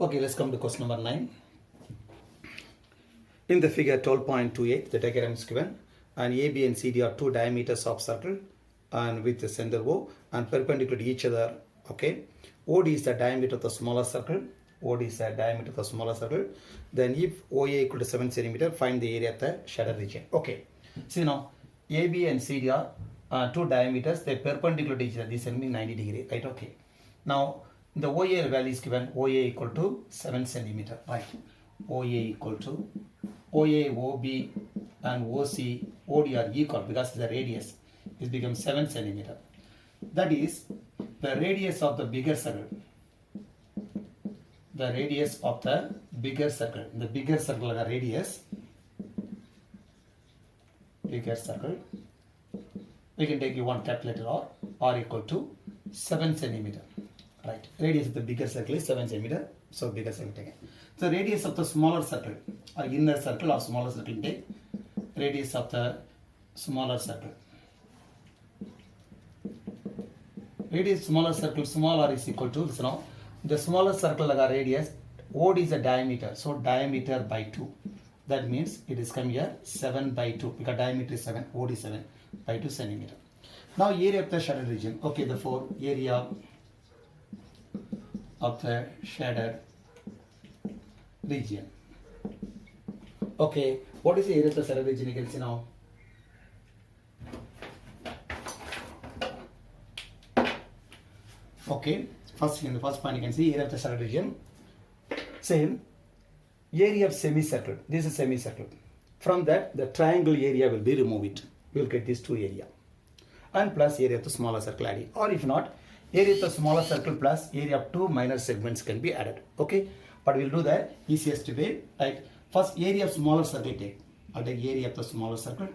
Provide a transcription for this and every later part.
Okay, let's come to question number 9. In the figure 12.28, the diagram is given, and AB and CD are two diameters of circle and with the center O and perpendicular to each other. Okay, OD is the diameter of the smaller circle. OD is the diameter of the smaller circle. Then if OA equal to 7 centimeter, find the area of the shaded region. Okay, see now AB and CD are two diameters, they perpendicular to each other. This will be 90 degree, right? Okay, now the OA value is given. OA equal to 7 centimeter, right? OA equal to OA, OB and OC, OD are equal because the radius is become 7 centimeter. That is the radius of the bigger circle. The radius of the bigger circle. The bigger circle the radius. Bigger circle. We can take one capital R equal to 7 centimeter. Right. Radius of the bigger circle is 7 centimeter. So bigger circle taken. The radius of the smaller circle or inner circle or smaller circle take radius of the smaller circle. Radius smaller circle, small r is equal to, so now the smaller circle radius, OD is a diameter, so diameter by 2. That means it is come here 7 by 2 because diameter is 7, OD is 7 by 2 centimeter. Now area of the shaded region. Okay, therefore area of the shaded region. Okay, what is the area of the shaded region? You can see now. Okay, first in the first point you can see area of the shaded region. Same area of semicircle. This is semicircle. From that, the triangle area will be removed. We will get these two area, and plus area of the smaller circle added. Or if not, area of the smaller circle plus area of two minor segments can be added. Okay, but we'll do that easiest way. Like first area of smaller circle take. I'll take area of the smaller circle.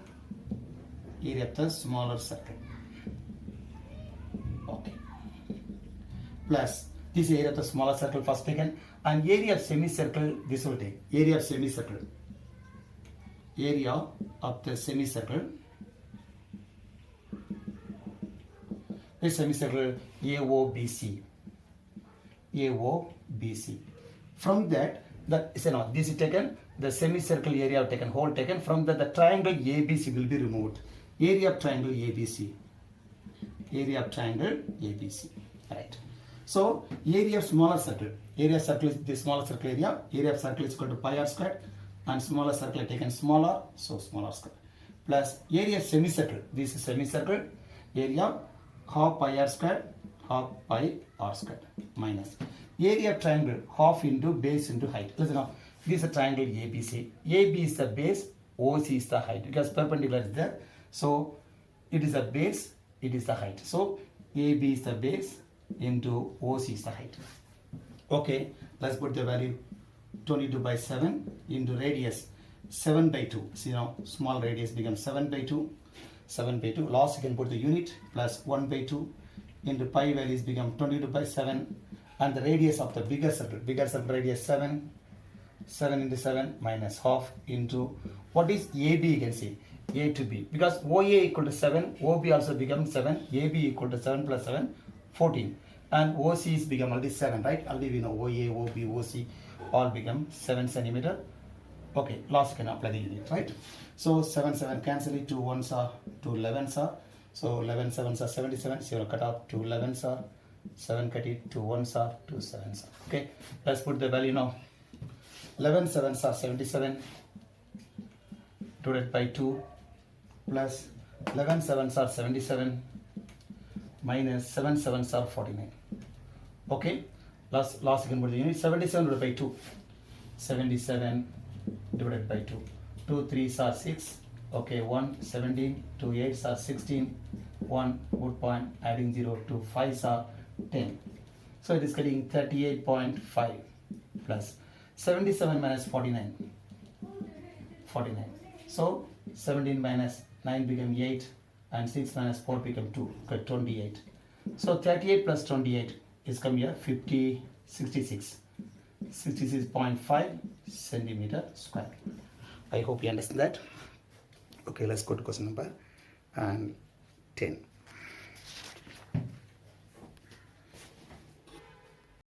Area of the smaller circle. Okay. Plus this area of the smaller circle first taken, and area of semicircle this will take. Area of semicircle. Area of the semicircle. This semicircle AOBC. AOBC. From that, this is taken, the semicircle area taken, whole taken. From that, the triangle ABC will be removed. Area of triangle ABC. Area of triangle ABC. Right. So, area of smaller circle. Area of circle is the smaller circle area. Area of circle is equal to pi r squared. And smaller circle taken smaller, so smaller square. Plus area of semicircle. This is semicircle. Area half pi r squared, half pi r squared. Minus area of triangle, half into base into height. Listen now, this is a triangle ABC. AB is the base, OC is the height because perpendicular is there. So it is a base, it is the height. So AB is the base into OC is the height. Okay, let's put the value 22 by 7 into radius 7 by 2. See now, small radius becomes 7 by 2. 7 by 2. Last you can put the unit plus 1 by 2 into pi values become 22 by 7. And the radius of the bigger circle radius 7 into 7 minus half into what is AB. You can see A to B because OA equal to 7, OB also becomes 7, AB equal to 7 plus 7, 14, and OC is become already 7, right? Already we know OA, OB, OC all become 7 centimeter. Okay, last you can apply the unit, right? So 7 cancel it, 2 1s are 2 11s are, so 11 7s are 77, 0 cut off, 2 11s are 7 cut it, 2 1s are 2 7s are. Okay, let's put the value now. 11 7s are 77 divided by 2 plus 11 7s are 77 minus 7 7s are 49. Okay, last you can put the unit 77 divided by 2. 77 divided by 2. 2 3s are 6. Okay, 1 17, 2 8s are 16, 1 good point, adding 0 to 5s are 10. So it is getting 38.5 plus 77 minus 49. 49. So 17 minus 9 become 8 and 6 minus 4 become 2. Okay, 28. So 38 plus 28 is come here 66. 66.5 centimeter square. I hope you understand that. Okay, let's go to question number 10.